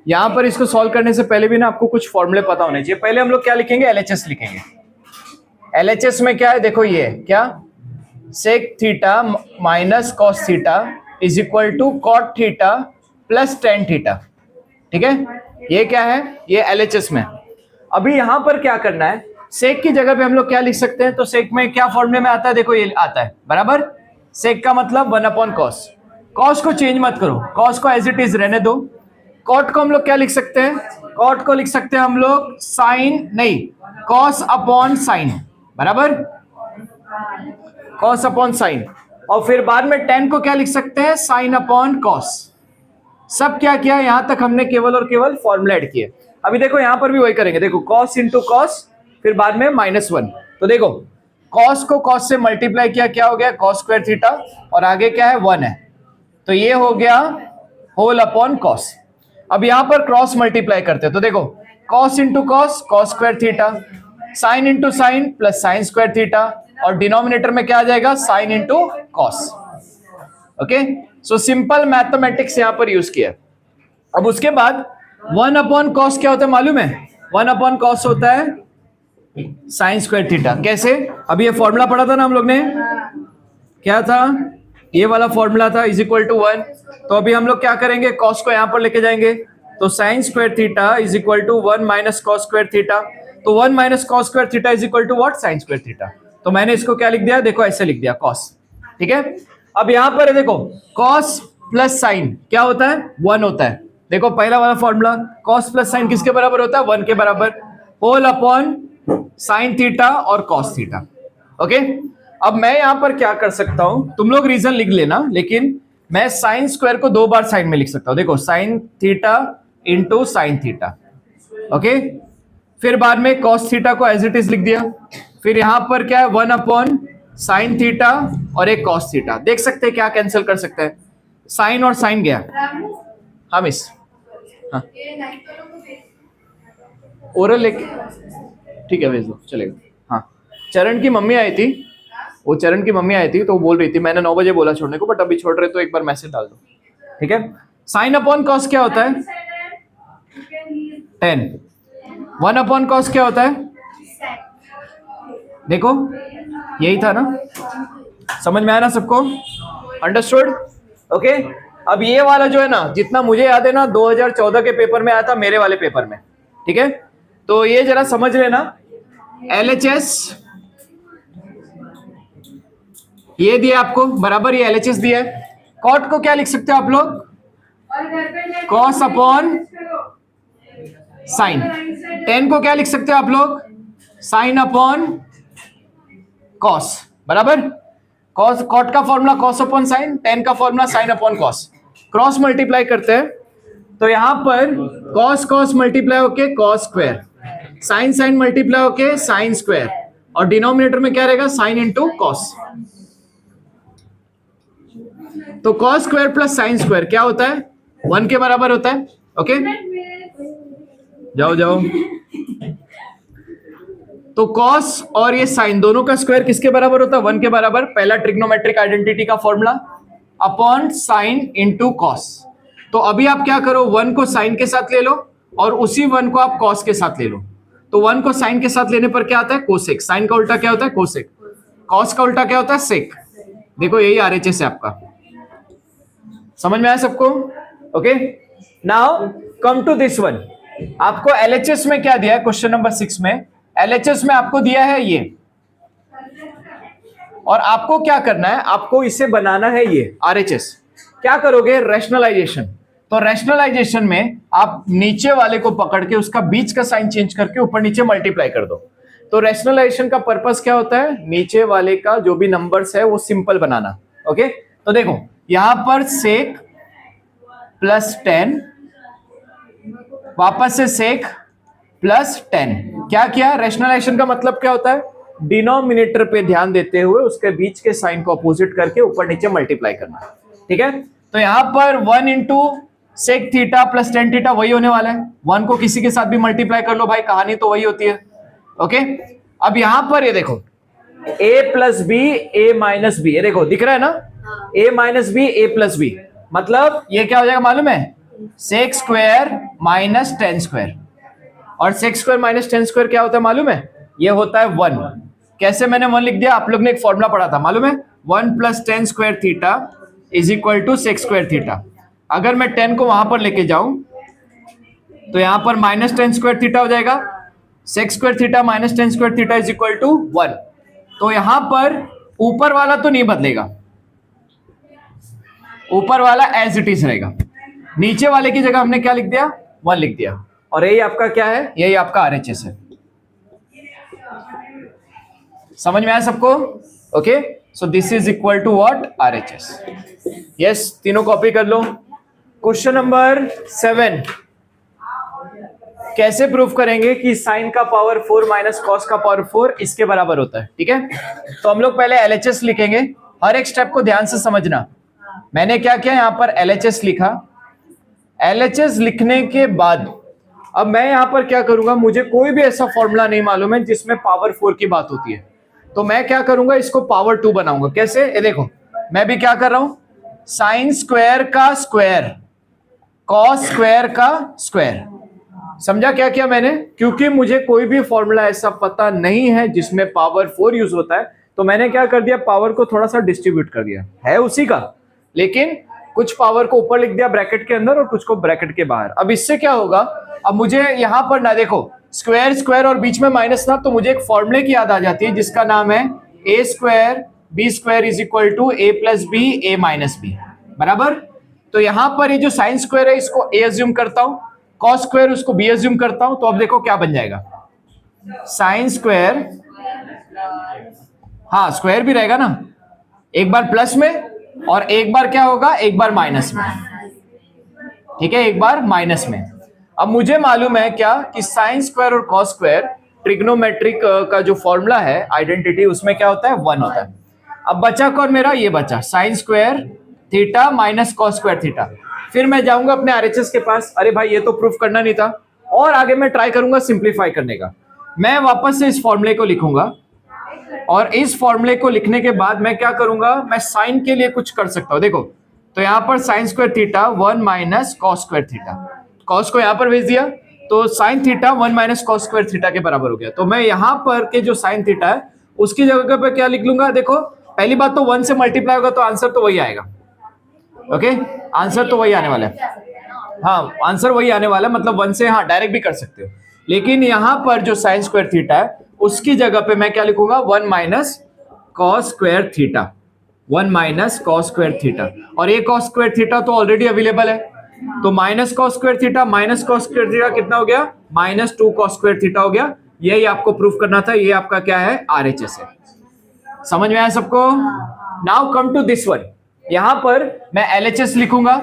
यहां पर इसको सॉल्व करने से पहले भी ना आपको कुछ फॉर्मूले पता होने चाहिए। पहले हम लोग क्या लिखेंगे? एलएचएस लिखेंगे। एलएचएस में क्या है? देखो ये क्या, sec theta minus cos theta is equal to cot theta plus tan theta. ठीक है, ये क्या है? ये एलएचएस में। अभी यहां पर क्या करना है? सेक की जगह पे हम लोग क्या लिख सकते हैं? तो सेक में क्या फॉर्मूले में आता है? देखो ये आता है, बराबर। सेक का मतलब 1 अपॉन कॉस। कॉस को चेंज मत करो, कॉस को एज इट इज रहने दो। कॉट को हम लोग क्या लिख सकते हैं? कॉट को लिख सकते हैं हम लोग साइन, नहीं, कॉस अपॉन साइन, बराबर, कॉस अपॉन साइन। और फिर बाद में टेन को क्या लिख सकते हैं? Sign upon cos. सब क्या किया? यहां तक हमने केवल और केवल फॉर्मूला ऐड किए। अभी देखो यहां पर भी वही करेंगे, देखो कॉस इंटू कॉस, फिर बाद में -1। तो देखो कॉस को कॉस से मल्टीप्लाई किया, क्या हो गया? कॉस स्क्वायर थीटा, और आगे क्या है? 1 है, तो ये हो गया होल अपॉन कॉस। अब यहां पर क्रॉस मल्टीप्लाई करते हैं, तो देखो cos into cos, cos square theta, sine into sine plus sine square theta, और डिनोमिनेटर में क्या आ जाएगा? Sign into cos. Okay, so simple mathematics यहां पर यूज किया। अब उसके बाद 1 अपॉन कॉस क्या होता है मालूम है? 1 अपॉन कॉस होता है साइन स्क्वायर थीटा। कैसे? अभी ये फॉर्मूला पढ़ा था ना हम लोग ने, क्या था? ये वाला फॉर्मूला था, इज इक्वल टू 1। तो अभी हम लोग क्या करेंगे? कॉस को यहां पर लेके जाएंगे, तो sine square theta is equal to 1 minus cos square theta. तो 1 minus cos square theta is equal to what? Sine square theta. तो मैंने इसको क्या लिख दिया? देखो ऐसे लिख दिया, कॉस। ठीक है, अब यहां पर है देखो कॉस प्लस साइन क्या होता है? 1 होता है। देखो पहला वाला फॉर्मूला, कॉस प्लस साइन किसके बराबर होता है? 1 के बराबर, होल अपॉन साइन थीटा और कॉस थीटा। ओके, अब मैं यहां पर क्या कर सकता हूं? तुम लोग रीजन लिख लेना, लेकिन मैं साइन स्क्वायर को 2 बार साइन में लिख सकता हूं। देखो sine theta into sine theta, okay, फिर बाद में कॉस थीटा को एज इट इज लिख दिया, फिर यहां पर क्या है? 1 अपॉन साइन थीटा और एक कॉस थीटा। देख सकते हैं क्या कैंसिल कर सकते हैं? साइन और साइन गया। हाँ मिस, हाँ ओरल लेके, ठीक है भेज दो, चलेगा। हाँ, चरण की मम्मी आई थी, वो चरण की मम्मी आई थी, तो वो बोल रही थी, मैंने 9 बजे बोला छोड़ने को, बट अभी छोड़ रहे तो एक बार मैसेज डाल दो, ठीक है। साइन अपॉन कॉस क्या होता है? 10। 1 अपॉन कॉस क्या होता है? देखो यही था ना, समझ में आया ना सबको? अंडरस्टूड? ओके। अब ये वाला जो है ना, जितना मुझे याद है ना 2014 के पेपर में आया था, मेरे वाले पेपर में, ठीक है? तो ये जरा समझ लेना, LHS ये दिया आपको बराबर, ये LHS दिया है। कॉट को क्या लिख सकते हो आप लोग? Cos upon sine. 10 को क्या लिख सकते हो आप लोग? साइन अपॉन कॉस, बराबर। कॉस, कॉट का फॉर्मूला कॉस अपॉन साइन, 10 का formula sine upon cos. Cross multiply करते हैं तो यहां पर कॉस कॉस मल्टीप्लाई होके cos square, sine sine multiply होके साइन स्क्वायर, और डिनोमिनेटर में क्या रहेगा? Sine into cos. तो cos square plus sine square क्या होता है? 1 के बराबर होता है। ओके, जाओ जाओ। तो कॉस और ये साइन दोनों का स्क्वायर किसके बराबर होता है? 1 के बराबर। पहला ट्रिग्नोमेट्रिक आइडेंटिटी का formula, upon sine into cos. तो अभी आप क्या करो, 1 को साइन के साथ ले लो और उसी 1 को आप कॉस के साथ ले लो। तो 1 को साइन के साथ लेने पर क्या आता है? कोसेक। साइन का उल्टा क्या होता है? कोसेक। कॉस का उल्टा क्या होता है? सेक। देखो यही RHS है आपका। समझ में आया सबको? Okay, now come to this one. आपको LHS में क्या दिया है? क्वेश्चन नंबर 6 में LHS में आपको दिया है ये, और आपको क्या करना है? आपको इसे बनाना है ये RHS। क्या करोगे? रैशनलाइजेशन। तो रैशनलाइजेशन में आप नीचे वाले को पकड़ के उसका बीच का साइन चेंज करके ऊपर नीचे मल्टीप्लाई कर दो। तो रैशनलाइजेशन का पर्पस क्या होता है? नीचे वाले का जो भी नंबर्स है वो सिंपल बनाना। ओके, तो देखो यहां पर सेक प्लस 10, वापस से सेक प्लस 10। क्या किया? रैशनलाइजेशन का मतलब क्या होता है? डिनोमिनेटर पे ध्यान देते हुए उसके बीच के साइन को अपोजिट करके ऊपर नीचे मल्टीप्लाई करना। ठीक है, तो यहां पर 1 into sec theta plus 10 theta वही होने वाला है। 1 को किसी के साथ भी मल्टीप्लाई कर लो भाई, कहानी तो वही होती है। ओके, अब यहां पर ये देखो a plus B A minus B, ये देखो दिख रहा है ना, a minus B A plus B, मतलब ये क्या हो जाएगा मालूम है? Sec square minus 10 square. और सेक स्क्वायर माइनस 10 स्क्वायर क्या होता है मालूम है? ये होता है 1। कैसे मैंने 1 लिख दिया? आप लोग ने एक फॉर्मूला पढ़ा था मालूम है? 1 plus 10 square theta is equal to sec square theta. अगर मैं 10 को वहां पर लेके जाऊं तो यहां पर माइनस 10 स्क्वायर थीटा हो जाएगा। Sec square theta minus 10 square theta is equal to 1। तो यहां पर ऊपर वाला तो नहीं बदलेगा, ऊपर वाला एज इट इज रहेगा। नीचे वाले की जगह हमने क्या लिख दिया? 1 लिख दिया। और यही आपका क्या है? यही आपका RHS है। समझ में आया सबको? Okay, so this is equal to what? RHS। Yes, तीनों कॉपी कर लो। क्वेश्चन नंबर 7, कैसे प्रूफ करेंगे कि साइन का पावर 4 माइनस कॉस का पावर 4 इसके बराबर होता है? ठीक है, तो हम लोग पहले LHS लिखेंगे। हर एक स्टेप को ध्यान से समझना। मैंने क्या किया? यहां पर LHS लिखा। LHS लिखने के बाद अब मैं यहां पर क्या करूंगा? मुझे कोई भी ऐसा फॉर्मूला नहीं मालूम है जिसमें पावर 4 की बात होती है, तो मैं क्या करूंगा? इसको पावर 2 बनाऊंगा। कैसे? ये देखो, मैं भी क्या कर रहा हूं? साइन स्क्वायर का स्क्वायर, कॉस स्क्वायर का स्क्वायर। समझा क्या किया मैंने? क्योंकि मुझे कोई भी फॉर्मूला ऐसा पता नहीं है जिसमें पावर 4 यूज होता है, तो मैंने क्या कर दिया? पावर को थोड़ा सा डिस्ट्रीब्यूट कर दिया। है उसी का, लेकिन कुछ पावर को ऊपर लिख दिया ब्रैकेट के अंदर और कुछ को ब्रैकेट के बाहर। अब इससे क्या होगा? अब मुझे यहां पर ना, देखो स्क्वायर स्क्वायर और बीच में माइनस ना, तो मुझे एक फॉर्मूले की याद आ जाती है जिसका नाम है A square B square is equal to A plus B A minus B, बराबर। तो यहां पर ये जो साइन स्क्वायर है इसको ए अज्यूम करता हूं, कॉस स्क्वायर उसको बी अज्यूम करता हूं। तो अब देखो क्या बन जाएगा? साइन स्क्वायर, हाँ स्क्वायर भी रहेगा ना, एक बार प्लस में और एक बार क्या होगा? एक बार माइनस में। ठीक है, एक बार माइनस में। अब मुझे मालूम है क्या कि साइन स्क्वायर और कॉस स्क्वायर ट्रिग्नोमेट्रिक का जो फॉर्मूला है आइडेंटिटी, उसमें क्या होता है? 1 होता है। अब बचा कौन मेरा? ये बचा sign square theta minus cos square theta. फिर मैं जाऊंगा अपने RHS के पास। अरे भाई ये तो प्रूफ करना नहीं था, और आगे मैं ट्राई करूंगा सिंप्लीफाई करने का। मैं वापस से इस फॉर्मूले को लिखूंगा, और इस फॉर्मूले को लिखने के बाद मैं क्या करूंगा? मैं साइन के लिए कुछ कर सकता हूं। देखो, तो यहां पर sign square theta 1 minus cos square theta, cos को यहां पर भेज दिया, तो sign theta 1 minus cos square theta के बराबर हो गया। तो मैं यहां पर के जो साइन थीटा है उसकी जगह पे क्या लिख लूंगा, देखो पहली बात तो 1 से मल्टीप्लाई होगा तो आंसर तो वही आएगा। ओके, आंसर तो वही आने वाला है। हाँ, आंसर वही आने वाला है, मतलब 1 से हाँ डायरेक्ट भी कर सकते हो, लेकिन यहां पर जो साइन स्क्वायर थीटा है उसकी जगह पे मैं क्या लिखूंगा, 1 minus cos square theta, 1 minus cos square theta. और ये कॉस स्क्वायर थीटा तो ऑलरेडी अवेलेबल है, तो minus cos square theta minus cos square theta कितना हो गया, माइनस 2 कॉस स्क्वायर थीटा हो गया। यही आपको प्रूफ करना था, ये आपका क्या है, आरएचएस है। समझ में आया सबको? Now come to this one. यहां पर मैं एलएचएस लिखूंगा।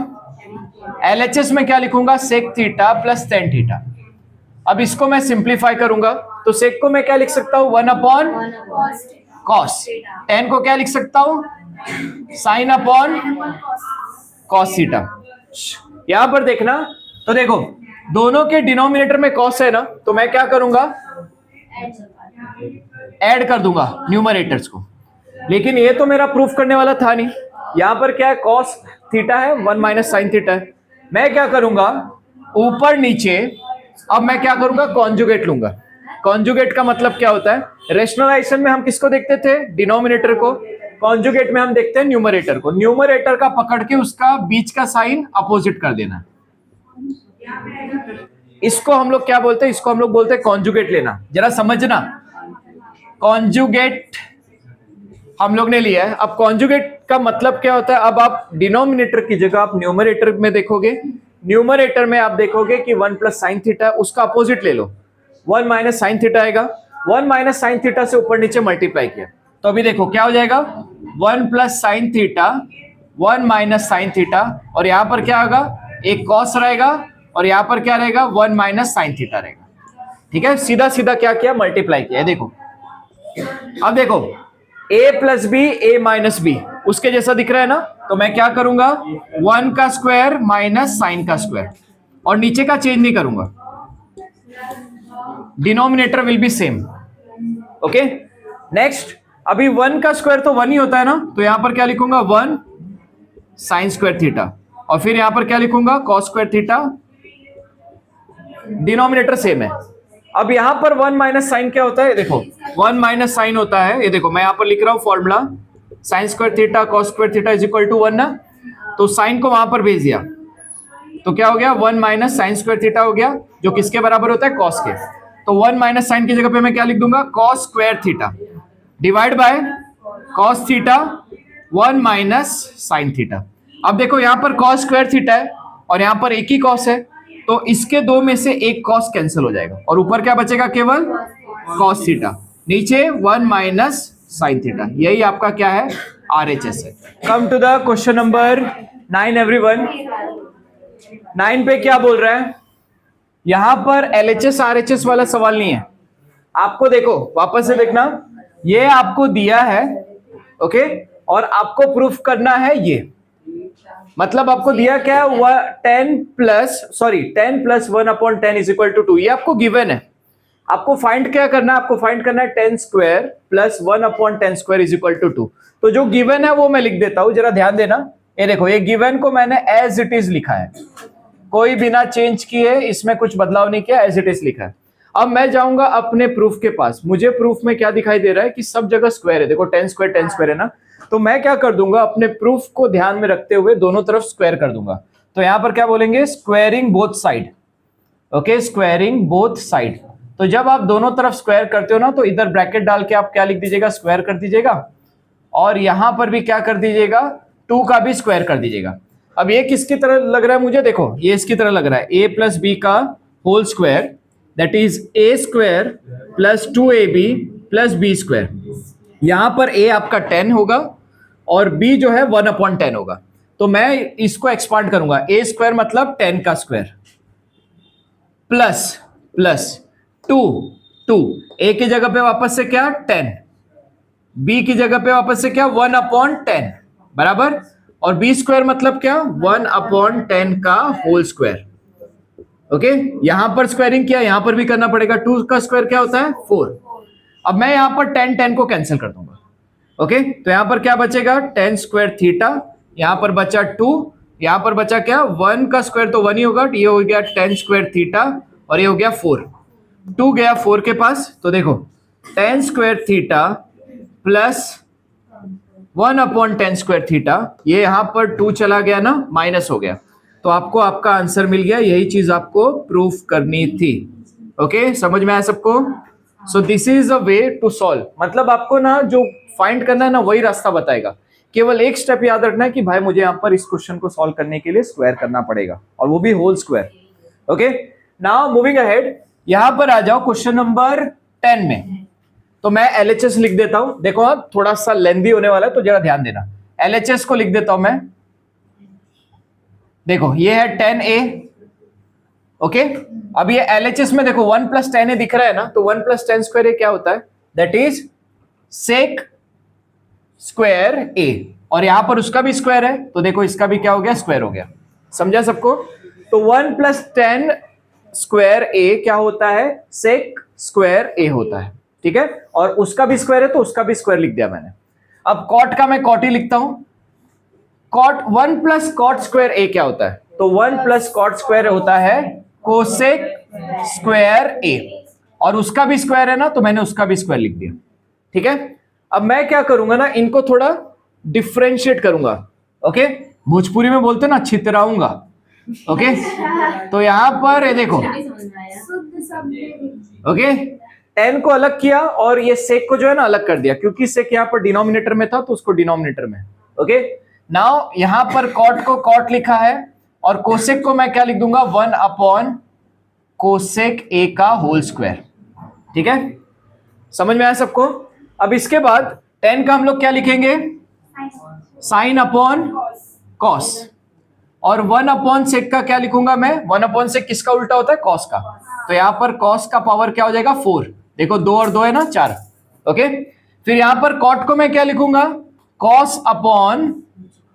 एलएचएस में क्या लिखूंगा, sec theta plus tan theta. अब इसको मैं सिंप्लीफाई करूंगा तो सेक को मैं क्या लिख सकता हूं, 1 अपॉन कॉस, टेन को क्या लिख सकता हूं, साइन अपॉन कॉस थीटा। यहां पर देखना, तो देखो दोनों के डिनोमिनेटर में कॉस है ना, तो मैं क्या करूंगा, ऐड कर दूंगा न्यूमरेटर्स को। लेकिन ये तो मेरा प्रूफ करने वाला था नहीं, यहां पर क्या है, कॉस थीटा है, 1 माइनस साइन थीटा है। मैं क्या करूंगा, ऊपर नीचे, अब मैं क्या करूंगा, कॉन्जुगेट लूंगा। कॉन्जुगेट का मतलब क्या होता है, रेशनलाइजेशन में हम किसको देखते थे, डिनोमिनेटर को, कॉन्जुगेट में हम देखते हैं न्यूमरेटर को। न्यूमरेटर का पकड़ के उसका बीच का साइन अपोजिट कर देना, इसको हम लोग क्या बोलते हैं, इसको हम लोग बोलते हैं कॉन्जुगेट लेना। जरा समझना, कॉन्जुगेट हम लोग ने लिया है। अब कॉन्जुगेट का मतलब क्या होता है, अब आप डिनोमिनेटर की जगह आप न्यूमरेटर में देखोगे, न्यूमरेटर में आप देखोगे कि 1 प्लस साइन थीटा, उसका अपोजिट ले लो, 1 माइनस साइन थीटा आएगा। 1 माइनस साइन थीटा से ऊपर नीचे मल्टीप्लाई किया तो अभी देखो क्या हो जाएगा, 1 plus sine theta, 1 minus sine theta, और यहां पर क्या होगा, एक कॉस रहेगा, और यहां पर क्या रहेगा, 1 माइनस साइन थीटा रहेगा। ठीक है, सीधा सीधा क्या किया, मल्टीप्लाई किया। देखो अब देखो, a plus B, A minus B, उसके जैसा दिख रहा है ना, तो मैं क्या करूंगा, 1 का स्क्वायर माइनस साइन का स्क्वायर, और नीचे का चेंज नहीं करूंगा, denominator will be same. Okay, next, अभी 1 का स्क्वायर तो 1 ही होता है ना, तो यहां पर क्या लिखूंगा, 1 साइन स्क्वायर थीटा, और फिर यहां पर क्या लिखूंगा, cos square theta, denominator same है। अब यहां पर 1 माइनस साइन क्या होता है, देखो 1 माइनस साइन होता है, ये देखो मैं यहां पर लिख रहा हूं formula, sine square theta cos square theta is equal to 1 ना, तो साइन को वहां पर भेज दिया तो क्या हो गया, 1 माइनस साइन स्क्वायर थीटा हो गया, जो किसके बराबर होता है, कॉस के। तो 1 माइनस साइन की जगह पे मैं क्या लिख दूंगा, cos square theta divide by cos theta 1 minus sine theta. अब देखो यहां पर कॉस स्क्वायर थीटा है और यहां पर एक ही कॉस है, तो इसके दो में से एक कॉस कैंसिल हो जाएगा और ऊपर क्या बचेगा, केवल कॉस थीटा, नीचे 1 माइनस साइन थीटा। यही आपका क्या है, आरएचएस है। Come to the question number 9 everyone. 9 पे क्या बोल रहा है, यहां पर एलएचएस आरएचएस वाला सवाल नहीं है। आपको देखो वापस से देखना, ये आपको दिया है, ओके, और आपको प्रूफ करना है ये, मतलब आपको दिया क्या है, 10 plus 1 upon 10 is equal to 2, ये आपको गिवन है। आपको फाइंड क्या करना है, आपको फाइंड करना है 10 square plus 1 upon 10 square is equal to 2। तो जो गिवन है वो मैं लिख देता हूं, जरा ध्यान देना। ये देखो, ये गिवन को मैंने एज इट इज लिखा है, कोई बिना चेंज किए, इसमें कुछ बदलाव नहीं किया, एज इट इज लिखा है। अब मैं जाऊंगा अपने प्रूफ के पास, मुझे प्रूफ में क्या दिखाई दे रहा है कि सब जगह स्क्वायर है। देखो 10 स्क्वायर है ना, तो मैं क्या कर दूंगा, अपने प्रूफ को ध्यान में रखते हुए दोनों तरफ स्क्वायर कर दूंगा। तो यहां पर क्या बोलेंगे, squaring both side. Okay, squaring both side. तो जब आप दोनों तरफ स्क्वायर करते हो ना, तो इधर ब्रैकेट डाल के आप क्या लिख दीजिएगा, स्क्वायर कर दीजिएगा, और यहां पर भी क्या कर दीजिएगा, 2 का भी स्क्वायर कर दीजिएगा। अब ये किसकी तरह लग रहा है मुझे, देखो ये इसकी तरह लग रहा है, a प्लस बी का whole square, that is a square plus 2ab plus b square. यहां पर a आपका 10 होगा और b जो है 1 अपॉन 10 होगा। तो मैं इसको एक्सपांड करूंगा, a स्क्वायर मतलब 10 का स्क्वायर प्लस प्लस 2 a की जगह पे वापस से क्या 10, b की जगह पे वापस से क्या 1 अपॉन 10 बराबर, और b स्क्वायर मतलब क्या 1 अपॉन 10 का होल स्क्वायर। ओके, यहां पर स्क्वायरिंग किया, यहां पर भी करना पड़ेगा, 2 का स्क्वायर क्या होता है 4। अब मैं यहां पर 10 को कैंसिल कर दूंगा। ओके, तो यहां पर क्या बचेगा, 10 स्क्वायर थीटा, यहां पर बचा 2, यहां पर बचा क्या 1 का स्क्वायर तो 1 ही होगा, ये हो गया 10 स्क्वायर थीटा और ये हो गया 4, 2 गया 4 के पास, तो देखो tan square theta plus 1/tan square theta, ये यहां पर 2 चला गया ना, माइनस हो गया, तो आपको आपका आंसर मिल गया। यही चीज आपको प्रूफ करनी थी। ओके, समझ में आया सबको? So this is a way to solve, मतलब आपको ना जो फाइंड करना है ना वही रास्ता बताएगा। केवल एक स्टेप याद रखना है कि भाई मुझे यहाँ पर इस क्वेश्चन को सॉल्व करने के लिए स्क्वायर करना पड़ेगा, और वो भी whole square. Okay, now moving ahead, यहां पर आ जाओ क्वेश्चन नंबर 10 में। तो मैं LHS लिख देता हूं, देखो अब थोड़ा सा लेंदी होने वाला है तो जरा ध्यान देना। LHS को लिख देता हूं मैं, देखो ये है 10A। ओके, अब ये LHS में देखो 1 + 10A दिख रहा है ना, तो 1 + 10 स्क्वायर क्या होता है, that is sec square A, और यहां पर उसका भी स्क्वायर है, तो देखो इसका भी क्या हो गया, स्क्वायर हो गया। समझा सबको? तो 1 + 10 स्क्वायर A क्या होता है, सेक स्क्वायर A होता है। ठीक है, और उसका भी स्क्वायर है तो उसका भी स्क्वायर लिख दिया मैंने। अब कॉट का मैं कॉट ही लिखता हूं, कॉट 1 + कॉट स्क्वायर A क्या होता है, तो 1 + कॉट स्क्वायर होता है कोसेक स्क्वायर A, और उसका भी स्क्वायर है ना, तो मैंने उसका भी स्क्वायर लिख दिया। ठीक है, अब मैं क्या करूंगा ना, इनको थोड़ा डिफरेंशिएट करूंगा। ओके, भोजपुरी में बोलते ना छितराऊंगा। ओके, तो यहां पर ये देखो, ओके 10 को अलग किया और ये सेक को जो है ना अलग कर दिया, क्योंकि सेक यहाँ पर डिनोमिनेटर में था तो उसको डिनोमिनेटर में। ओके, नाउ यहां पर कॉट को कॉट लिखा है, और कोसेक को मैं क्या लिख दूंगा, 1/cosec A का होल स्क्वायर। ठीक है, समझ में आया सबको? अब इसके बाद 10 का हम लोग क्या लिखेंगे, साइन अपॉन कॉस, और 1/sec का क्या लिखूंगा मैं, 1/sec किसका उल्टा होता है, कॉस का, तो यहां पर कॉस का पावर क्या हो जाएगा, 4। देखो 2 और 2 है ना, 4। ओके, फिर यहां पर कॉट को मैं क्या लिखूंगा, कॉस अपॉन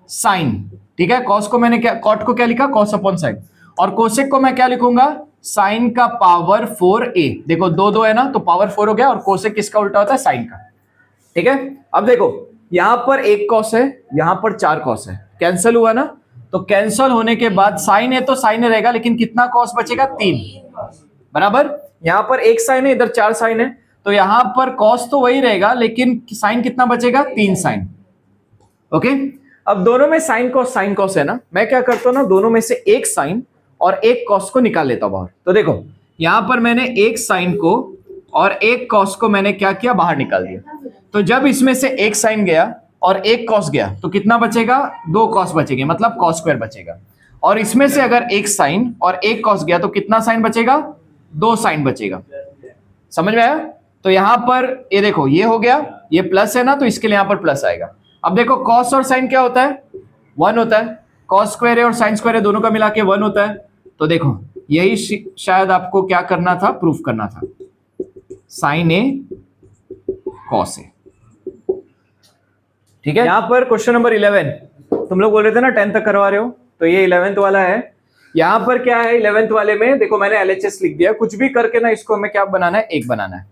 साइन। ठीक है, कॉस को मैंने क्या, कॉट को क्या लिखा, कॉस अपॉन साइन, और कोसेक को मैं क्या लिखूंगा, साइन का पावर 4A। देखो 2 2 है ना, तो पावर 4 हो गया, और कोसेक किसका उल्टा होता है, साइन का। ठीक है, अब देखो यहां पर 1 कॉस है, यहां पर 4 कॉस है, कैंसिल हुआ ना, तो कैंसिल होने के बाद साइन है तो साइन रहेगा, लेकिन कितना कॉस बचेगा, 3 बराबर। यहां पर 1 साइन है, इधर 4 साइन है, तो यहां पर कॉस तो वही रहेगा, लेकिन साइन कितना बचेगा, 3 साइन। ओके, अब दोनों में साइन कॉस है ना, मैं क्या करता हूं ना, दोनों में से एक साइन और एक कॉस को निकाल लेता हूं बाहर। तो देखो यहां पर मैंने एक साइन को और एक कॉस को मैंने क्या किया, बाहर निकाल दिया। तो जब इसमें से एक साइन गया और एक कॉस गया, तो कितना बचेगा, 2 कॉस बचेंगे, मतलब कॉस स्क्वायर बचेगा। और इसमें से अगर एक साइन और एक कॉस गया, तो कितना साइन बचेगा, 2 साइन बचेगा। समझ में आया? तो यहां पर ये देखो, ये हो गया, ये प्लस है ना, तो इसके लिए यहां पर प्लस आएगा। अब देखो कॉस और साइन क्या होता है, 1 होता है, कॉस स्क्वायर है और साइन स्क्वायर है, दोनों का मिला के 1 होता है। तो देखो यही शायद आपको क्या करना था, प्रूफ करना था, साइन ए कॉस ए। ठीक है, यहां पर क्वेश्चन नंबर 11, तुम लोग बोल रहे थे ना 10 तक करवा रहे हो, तो ये 11th वाला है। यहां पर क्या है 11th वाले में, देखो मैंने LHS लिख दिया, कुछ भी करके ना इसको हमें क्या बनाना है, 1 बनाना है।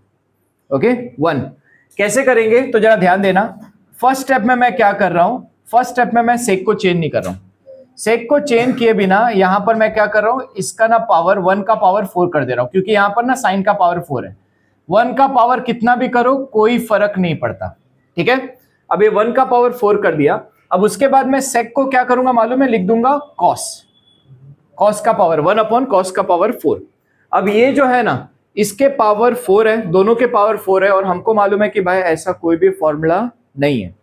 ओके, 1 कैसे करेंगे, तो जरा ध्यान देना। फर्स्ट स्टेप में मैं क्या कर रहा हूं, फर्स्ट स्टेप में मैं सेक को चेंज नहीं कर रहा हूं, सेक को चेंज किए बिना यहां पर मैं क्या कर रहा हूं, इसका ना पावर 1 का पावर 4 कर दे रहा हूं, क्योंकि यहां पर ना साइन का पावर 4 है। 1 का पावर कितना भी करो कोई फर्क नहीं पड़ता। ठीक है, अब ये 1 का पावर 4 कर दिया। अब उसके बाद मैं सेक को क्या करूंगा मालूम है, लिख दूंगा कॉस, कॉस का पावर 1/cos का पावर 4। अब ये जो है ना, इसके पावर 4 है, दोनों के पावर 4 है, और हमको मालूम है कि भाई ऐसा कोई भी फॉर्मूला नहीं है।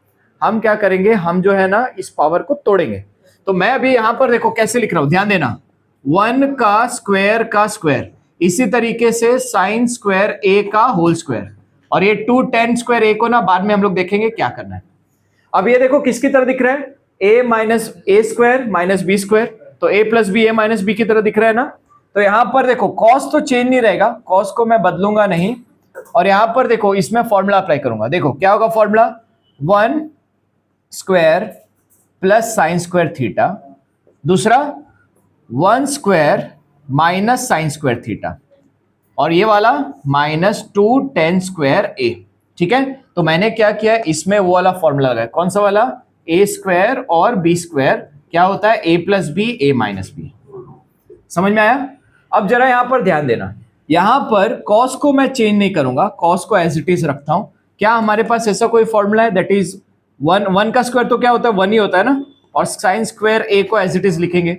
हम क्या करेंगे, हम जो है ना इस पावर को तोड़ेंगे। तो मैं अभी यहां पर देखो कैसे लिख रहा हूं, ध्यान देना, 1 का स्क्वायर, इसी तरीके से साइन स्क्वायर A का होल स्क्वायर, और ये 2 tan स्क्वायर A को ना बाद में हम लोग देखेंगे क्या करना है। अब ये देखो किसकी तरह दिख रहा है, A minus A square minus B square, तो A plus B A minus B की तरह दिख रहा है ना। तो यहां पर देखो कॉस तो चेंज नहीं रहेगा, कॉस को मैं बदलूंगा नहीं, और यहां पर देखो इसमें फॉर्मूला अप्लाई करूंगा। देखो क्या होगा formula, 1 square plus sine square theta, दूसरा 1 square minus sine square theta, और ये वाला -2 tan स्क्वायर A। ठीक है, तो मैंने क्या किया, इसमें वो वाला फॉर्मूला लगाया, कौन सा वाला, A स्क्वायर और B स्क्वायर क्या होता है, A plus B A minus B. समझ में आया? अब जरा यहां पर ध्यान देना, यहां पर कॉस को मैं चेंज नहीं करूंगा, कॉस को एज इट इज रखता हूं। क्या हमारे पास ऐसा कोई फॉर्मूला है दैट इज वन का स्क्वायर तो क्या होता है, वन ही होता है ना, और साइन स्क्वायर ए को एज इट इज लिखेंगे।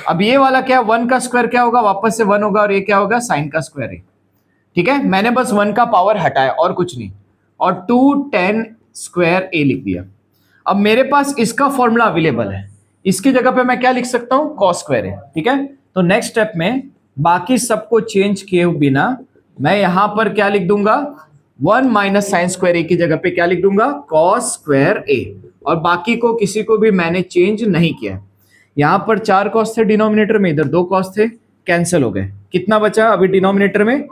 अब ये वाला क्या, वन का स्क्वायर क्या होगा, वापस से वन होगा, और ये क्या होगा, साइन का स्क्वायर ए। ठीक है, मैंने बस वन का पावर हटाया और कुछ नहीं, और 2 tan स्क्वायर ए लिख दिया। अब मेरे पास इसका फॉर्मूला अवेलेबल है, इसकी जगह पे मैं क्या लिख सकता हूं, कॉस स्क्वायर ए। ठीक है, तो नेक्स्ट स्टेप में बाकी सबको चेंज किए बिना मैं यहां पर क्या लिख दूंगा, 1 माइनस साइन स्क्वायर ए की जगह पे क्या लिख दूंगा, कॉस स्क्वायर ए, और बाकी को किसी को भी मैंने चेंज नहीं किया। यहां पर 4 कॉस थे डिनोमिनेटर में, इधर 2 कॉस थे, कैंसिल हो गए। कितना बचा अभी डिनोमिनेटर में,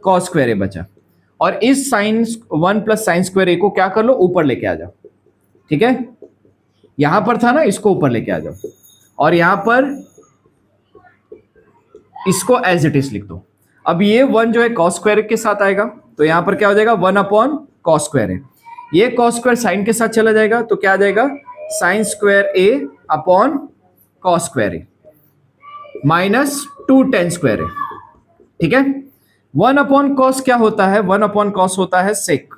कॉस स्क्वायर ए बचा। और इस साइन 1 प्लस साइन स्क्वायर ए को क्या कर लो, ऊपर लेके आ जाओ। ठीक है, यहां पर था ना, इसको ऊपर लेके आ जाओ, और यहां पर इसको एज इट इज लिख दो। अब ये 1 जो है कॉस स्क्वायर के साथ आएगा, तो यहां पर क्या हो जाएगा, 1 अपॉन कॉस स्क्वायर ए। ये कॉस स्क्वायर साइन के साथ चला जाएगा, तो क्या आ जाएगा, साइन स्क्वायर ए अपॉन कॉस स्क्वायर ए माइनस 2 tan स्क्वायर ए। ठीक है, 1 अपॉन कॉस क्या होता है, 1 अपॉन कॉस होता है सेक,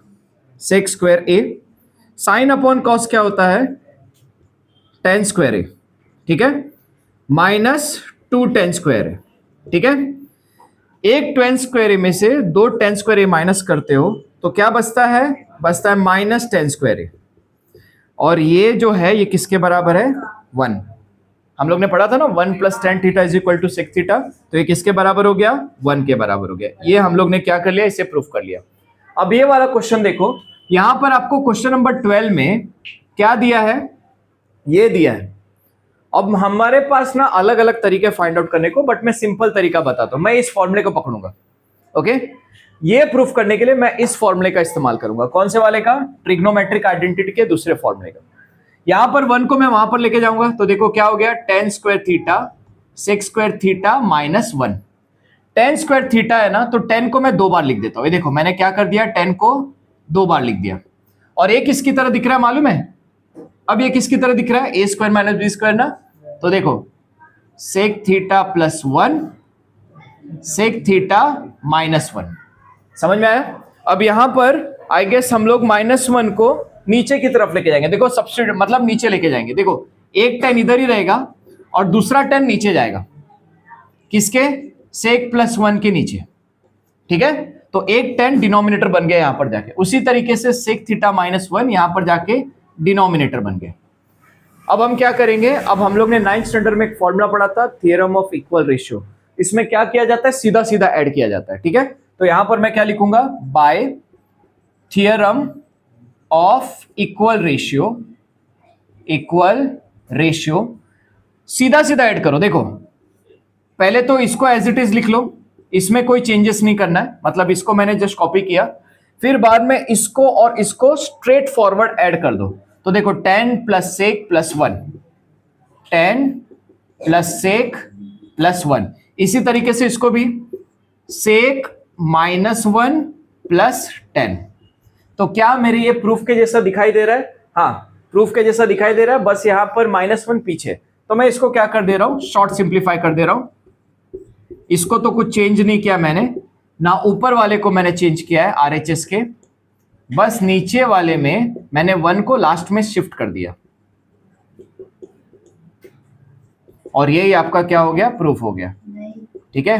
सेक स्क्वायर ए। साइन अपॉन कॉस क्या होता है, tan स्क्वायर ए। ठीक है, माइनस 2 tan स्क्वायर ए। ठीक है, एक tan स्क्वायर ए में से 2 tan स्क्वायर ए माइनस करते हो तो क्या बचता है, बचता है माइनस tan स्क्वायर ए। और ये जो है ये किसके बराबर है, 1। हम लोग ने पढ़ा था ना 1 plus tan theta is equal to sec theta, तो ये किसके बराबर हो गया, 1 के बराबर हो गया। ये हम लोग ने क्या कर लिया, इसे प्रूफ कर लिया। अब ये वाला क्वेश्चन देखो, यहां पर आपको क्वेश्चन नंबर 12 में क्या दिया है, ये दिया है। अब हमारे पास ना अलग अलग तरीके फाइंड आउट करने को, बट मैं सिंपल तरीका बताता हूं। मैं इस फॉर्मूले को पकड़ूंगा, ओके। ये प्रूफ करने के लिए मैं इस फॉर्मूले का इस्तेमाल करूंगा। कौन से वाले का, ट्रिग्नोमेट्रिक आइडेंटिटी के दूसरे फॉर्मूले का। यहां पर 1 को मैं वहां पर लेके जाऊंगा, तो देखो क्या हो गया, tan square theta sec square theta minus 1। tan square theta है ना, तो 10 को मैं 2 बार लिख देता हूं। ये देखो मैंने क्या कर दिया, 10 को 2 बार लिख दिया। और एक किसकी तरह दिख रहा है मालूम है, अब ये किसकी तरह दिख रहा है, A square minus B square ना। तो देखो sec theta plus 1 sec theta minus 1, समझ में आया। अब यहां पर आई गेस हम लोग -1 को नीचे की तरफ लेके जाएंगे। देखो सब्स्टिट्यूट मतलब नीचे लेके जाएंगे। देखो एक tan इधर ही रहेगा और दूसरा tan नीचे जाएगा, किसके, सेक प्लस 1 के नीचे। ठीक है, तो एक tan डिनोमिनेटर बन गया यहां पर जाके। उसी तरीके से सेक थीटा माइनस 1 यहां पर जाके डिनोमिनेटर बन गया। अब हम क्या करेंगे, अब हम लोग ने 9th स्टैंडर्ड में एक फॉर्मूला पढ़ा था, थ्योरम ऑफ इक्वल रेशियो। इसमें क्या किया जाता है, सीधा सीधा ऐड किया जाता है। ठीक है, तो यहां पर मैं क्या लिखूंगा, bye theorem of equal ratio सीधा सीधा ऐड करो। देखो पहले तो इसको एज इट इज लिख लो, इसमें कोई चेंजेस नहीं करना है, मतलब इसको मैंने जस्ट कॉपी किया। फिर बाद में इसको और इसको स्ट्रेट फॉरवर्ड ऐड कर दो। तो देखो tan plus sec plus 1, tan plus sec plus 1। इसी तरीके से इसको भी सेक -1 प्लस 10। तो क्या मेरे ये प्रूफ के जैसा दिखाई दे रहा है, हाँ प्रूफ के जैसा दिखाई दे रहा है, बस यहां पर -1 पीछे। तो मैं इसको क्या कर दे रहा हूं, शॉर्ट सिंप्लीफाई कर दे रहा हूं। इसको तो कुछ चेंज नहीं किया मैंने ना, ऊपर वाले को मैंने चेंज किया है RHS के, बस नीचे वाले में मैंने 1 को लास्ट में शिफ्ट कर दिया, और ये आपका क्या हो गया, प्रूफ हो गया। ठीक है,